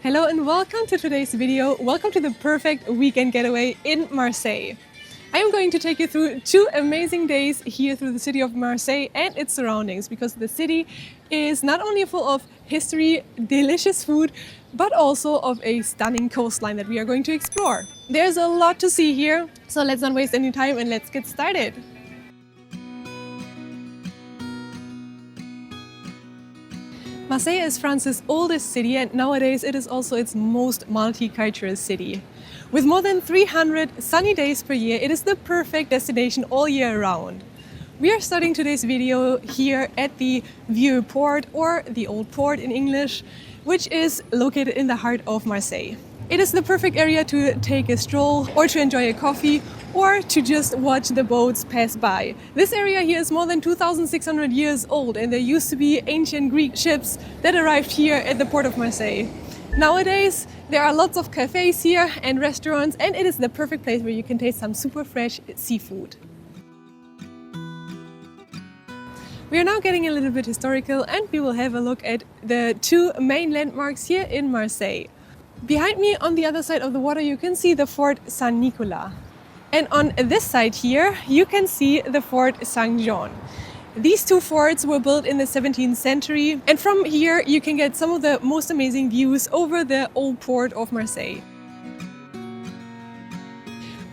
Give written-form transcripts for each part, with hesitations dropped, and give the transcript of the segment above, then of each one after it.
Hello and welcome to today's video. Welcome to the perfect weekend getaway in Marseille. I am going to take you through 2 amazing days here through the city of Marseille and its surroundings, because the city is not only full of history, delicious food, but also of a stunning coastline that we are going to explore. There's a lot to see here, so let's not waste any time and let's get started. Marseille is France's oldest city, and nowadays it is also its most multicultural city. With more than 300 sunny days per year, it is the perfect destination all year round. We are starting today's video here at the Vieux Port, or the Old Port in English, which is located in the heart of Marseille. It is the perfect area to take a stroll, or to enjoy a coffee, or to just watch the boats pass by. This area here is more than 2,600 years old, and there used to be ancient Greek ships that arrived here at the port of Marseille. Nowadays, there are lots of cafes here and restaurants, and it is the perfect place where you can taste some super fresh seafood. We are now getting a little bit historical, and we will have a look at the 2 main landmarks here in Marseille. Behind me, on the other side of the water, you can see the Fort Saint-Nicolas. And on this side here, you can see the Fort Saint-Jean. These 2 forts were built in the 17th century, and from here you can get some of the most amazing views over the old port of Marseille.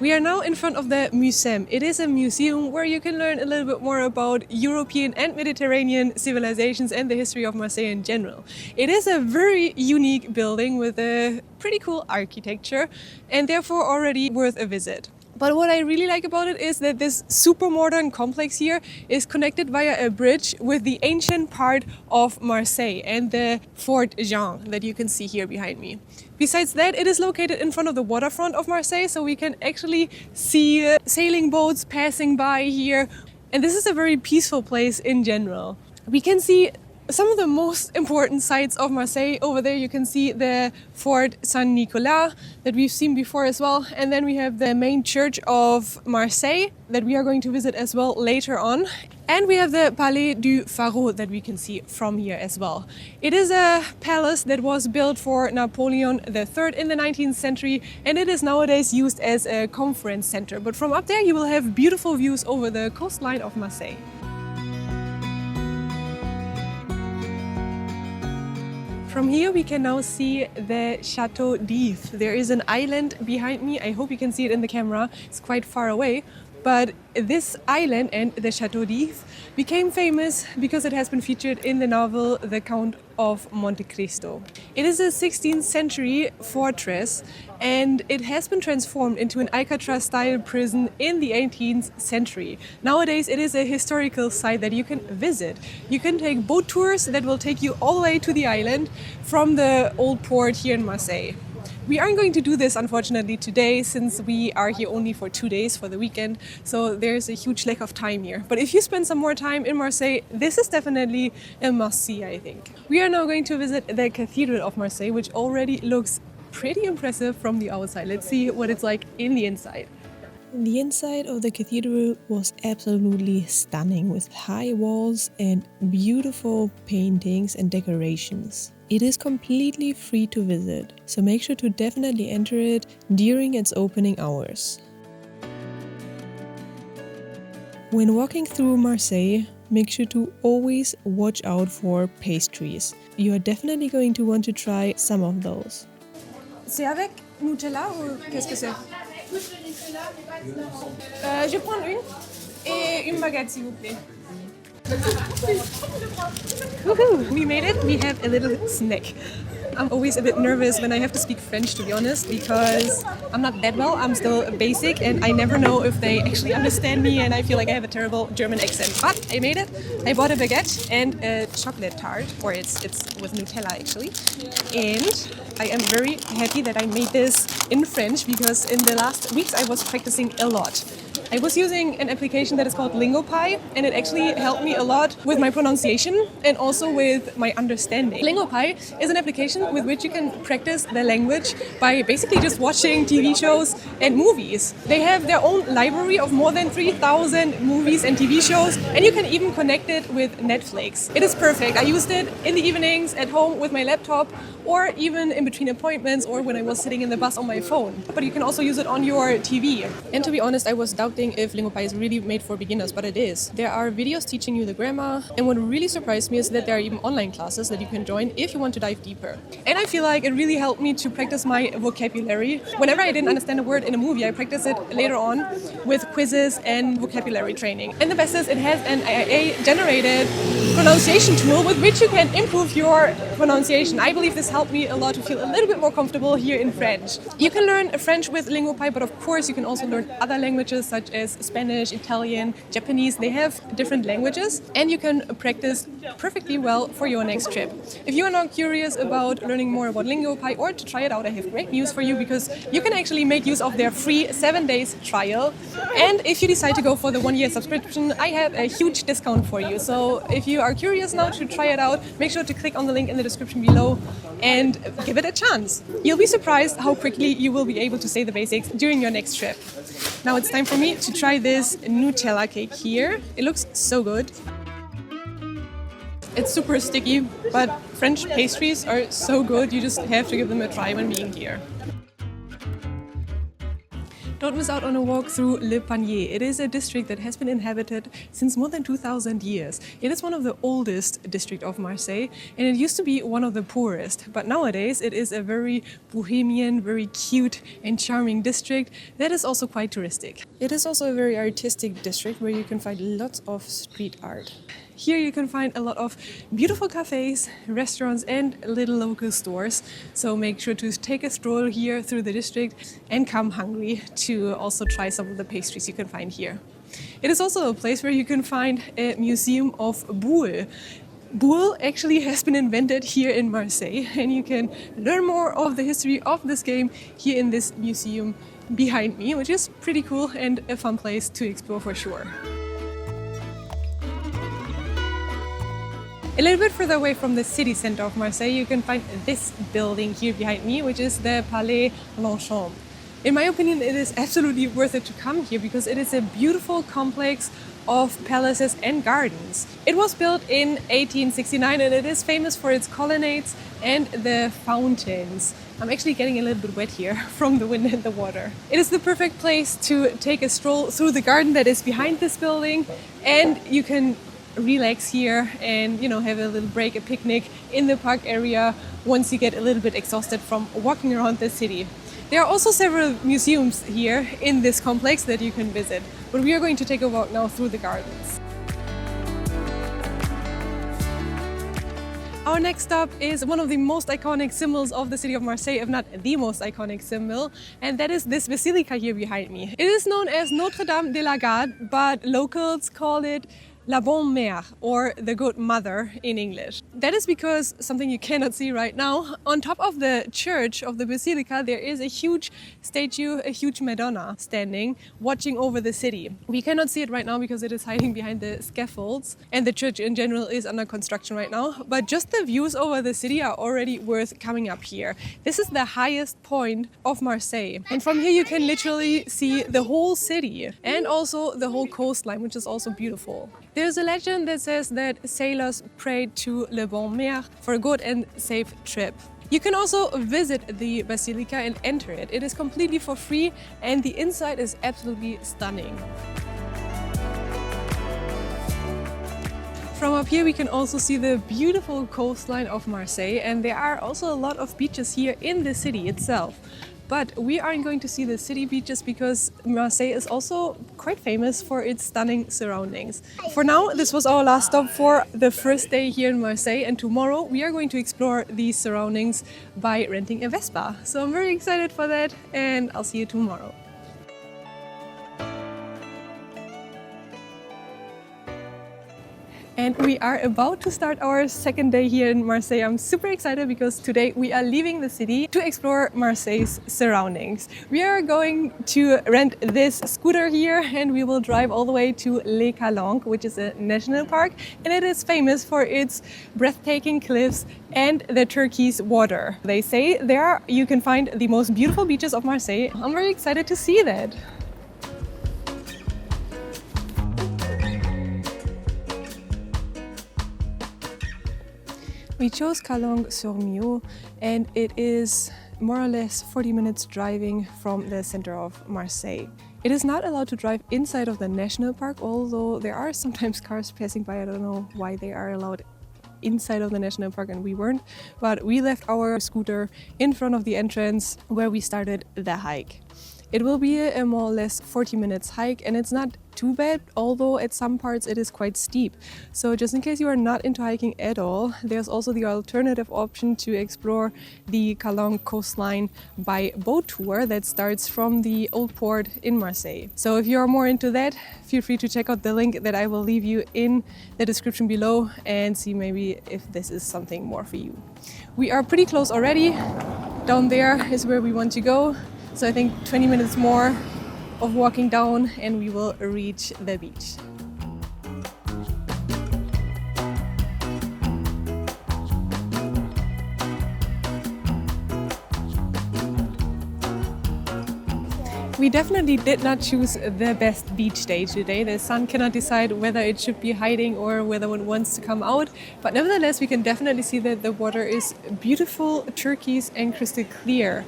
We are now in front of the Museum. It is a museum where you can learn a little bit more about European and Mediterranean civilizations and the history of Marseille in general. It is a very unique building with a pretty cool architecture, and therefore already worth a visit. But what I really like about it is that this super modern complex here is connected via a bridge with the ancient part of Marseille and the Fort Jean that you can see here behind me. Besides that, it is located in front of the waterfront of Marseille, so we can actually see sailing boats passing by here. And this is a very peaceful place in general. We can see some of the most important sites of Marseille. Over there you can see the Fort Saint-Nicolas that we've seen before as well. And then we have the main church of Marseille that we are going to visit as well later on. And we have the Palais du Pharaon that we can see from here as well. It is a palace that was built for Napoleon III in the 19th century, and it is nowadays used as a conference center. But from up there you will have beautiful views over the coastline of Marseille. From here we can now see the Chateau. There is an island behind me. I hope you can see it in the camera. It's quite far away. But this island and the Chateau became famous because it has been featured in the novel The Count of Monte Cristo. It is a 16th century fortress, and it has been transformed into an Alcatraz-style prison in the 18th century. Nowadays it is a historical site that you can visit. You can take boat tours that will take you all the way to the island from the old port here in Marseille. We aren't going to do this, unfortunately, today, since we are here only for 2 days for the weekend, so there's a huge lack of time here. But if you spend some more time in Marseille, this is definitely a must-see, I think. We are now going to visit the Cathedral of Marseille, which already looks pretty impressive from the outside. Let's see what it's like in the inside. The inside of the cathedral was absolutely stunning, with high walls and beautiful paintings and decorations. It is completely free to visit, so make sure to definitely enter it during its opening hours. When walking through Marseille, make sure to always watch out for pastries. You are definitely going to want to try some of those. C'est avec Nutella ou qu'est-ce que c'est? Je vais prendre une et une baguette, s'il vous plaît. Woohoo! We made it. We have a little snack. I'm always a bit nervous when I have to speak French, to be honest, because I'm not that well. I'm still basic, and I never know if they actually understand me, and I feel like I have a terrible German accent. But I made it. I bought a baguette and a chocolate tart, or it's with Nutella actually. And I am very happy that I made this in French, because in the last weeks I was practicing a lot. I was using an application that is called LingoPie, and it actually helped me a lot with my pronunciation and also with my understanding. LingoPie is an application with which you can practice the language by basically just watching TV shows and movies. They have their own library of more than 3,000 movies and TV shows, and you can even connect it with Netflix. It is perfect. I used it in the evenings at home with my laptop, or even in between appointments, or when I was sitting in the bus on my phone. But you can also use it on your TV. And to be honest, I was doubting if LingoPie is really made for beginners, but it is. There are videos teaching you the grammar, and what really surprised me is that there are even online classes that you can join if you want to dive deeper. And I feel like it really helped me to practice my vocabulary. Whenever I didn't understand a word in a movie, I practiced it later on with quizzes and vocabulary training. And the best is it has an AI-generated pronunciation tool with which you can improve your pronunciation. I believe this helped me a lot to feel a little bit more comfortable here in French. You can learn French with LingoPie, but of course you can also learn other languages such as Spanish, Italian, Japanese. They have different languages, and you can practice perfectly well for your next trip. If you are now curious about learning more about LingoPie or to try it out, I have great news for you, because you can actually make use of their free 7 days trial. And if you decide to go for the 1-year subscription, I have a huge discount for you. So if you are curious now to try it out, make sure to click on the link in the description below and give it a chance. You'll be surprised how quickly you will be able to say the basics during your next trip. Now it's time for me to try this Nutella cake here. It looks so good. It's super sticky, but French pastries are so good, you just have to give them a try when being here. Don't miss out on a walk through Le Panier. It is a district that has been inhabited since more than 2,000 years. It is one of the oldest districts of Marseille, and it used to be one of the poorest. But nowadays it is a very bohemian, very cute and charming district that is also quite touristic. It is also a very artistic district where you can find lots of street art. Here you can find a lot of beautiful cafes, restaurants and little local stores. So make sure to take a stroll here through the district and come hungry to also try some of the pastries you can find here. It is also a place where you can find a museum of Boule. Boule actually has been invented here in Marseille, and you can learn more of the history of this game here in this museum behind me, which is pretty cool and a fun place to explore for sure. A little bit further away from the city center of Marseille, you can find this building here behind me, which is the Palais Longchamp. In my opinion, it is absolutely worth it to come here because it is a beautiful complex of palaces and gardens. It was built in 1869 and it is famous for its colonnades and the fountains. I'm actually getting a little bit wet here from the wind and the water. It is the perfect place to take a stroll through the garden that is behind this building, and you can relax here and have a little break, a picnic in the park area once you get a little bit exhausted from walking around the city. There are also several museums here in this complex that you can visit, but we are going to take a walk now through the gardens. Our next stop is one of the most iconic symbols of the city of Marseille, if not the most iconic symbol, and that is this basilica here behind me. It is known as Notre-Dame de la Garde, but locals call it La Bonne Mère, or the Good Mother in English. That is because something you cannot see right now. On top of the church of the basilica, there is a huge statue, a huge Madonna standing, watching over the city. We cannot see it right now because it is hiding behind the scaffolds, and the church in general is under construction right now. But just the views over the city are already worth coming up here. This is the highest point of Marseille, and from here you can literally see the whole city and also the whole coastline, which is also beautiful. There's a legend that says that sailors prayed to La Bonne Mère for a good and safe trip. You can also visit the basilica and enter it. It is completely for free and the inside is absolutely stunning. From up here we can also see the beautiful coastline of Marseille, and there are also a lot of beaches here in the city itself. But we aren't going to see the city beaches because Marseille is also quite famous for its stunning surroundings. For now, this was our last stop for the first day here in Marseille, and tomorrow we are going to explore these surroundings by renting a Vespa. So I'm very excited for that, and I'll see you tomorrow. And we are about to start our second day here in Marseille. I'm super excited because today we are leaving the city to explore Marseille's surroundings. We are going to rent this scooter here and we will drive all the way to Les Calanques, which is a national park, and it is famous for its breathtaking cliffs and the turquoise water. They say there you can find the most beautiful beaches of Marseille. I'm very excited to see that. We chose Calanques and it is more or less 40 minutes driving from the center of Marseille. It is not allowed to drive inside of the national park, although there are sometimes cars passing by. I don't know why they are allowed inside of the national park and we weren't, but we left our scooter in front of the entrance where we started the hike. It will be a more or less 40 minutes hike and it's not too bad, although at some parts it is quite steep. So just in case you are not into hiking at all, there's also the alternative option to explore the Calanque coastline by boat tour that starts from the old port in Marseille. So if you're more into that, feel free to check out the link that I will leave you in the description below and see maybe if this is something more for you. We are pretty close already. Down there is where we want to go. So I think 20 minutes more of walking down and we will reach the beach. We definitely did not choose the best beach day today. The sun cannot decide whether it should be hiding or whether it wants to come out. But nevertheless, we can definitely see that the water is beautiful, turquoise and crystal clear,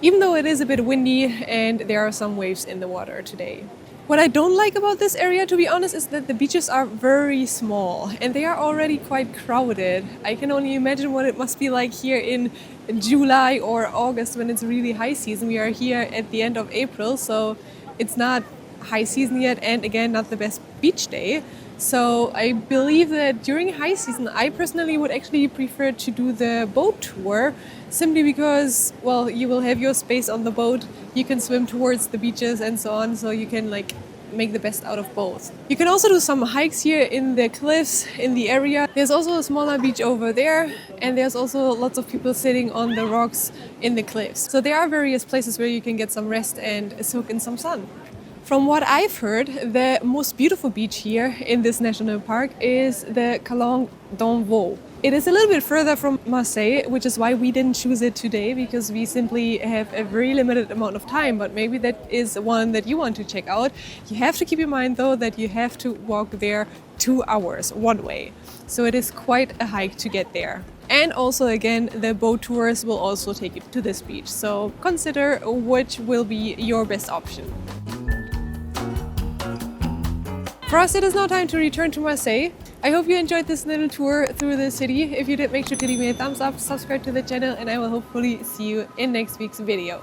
even though it is a bit windy and there are some waves in the water today. What I don't like about this area, to be honest, is that the beaches are very small and they are already quite crowded. I can only imagine what it must be like here in July or August when it's really high season. We are here at the end of April, so it's not high season yet and again not the best beach day. So I believe that during high season, I personally would actually prefer to do the boat tour simply because, well, you will have your space on the boat, you can swim towards the beaches and so on, so you can like make the best out of both. You can also do some hikes here in the cliffs in the area. There's also a smaller beach over there and there's also lots of people sitting on the rocks in the cliffs. So there are various places where you can get some rest and soak in some sun. From what I've heard, the most beautiful beach here in this national park is the Calanque d'Envaux. It is a little bit further from Marseille, which is why we didn't choose it today, because we simply have a very limited amount of time, but maybe that is one that you want to check out. You have to keep in mind though that you have to walk there 2 hours one way. So it is quite a hike to get there. And also again, the boat tours will also take you to this beach. So consider which will be your best option. For us, it is now time to return to Marseille. I hope you enjoyed this little tour through the city. If you did, make sure to leave me a thumbs up, subscribe to the channel, and I will hopefully see you in next week's video.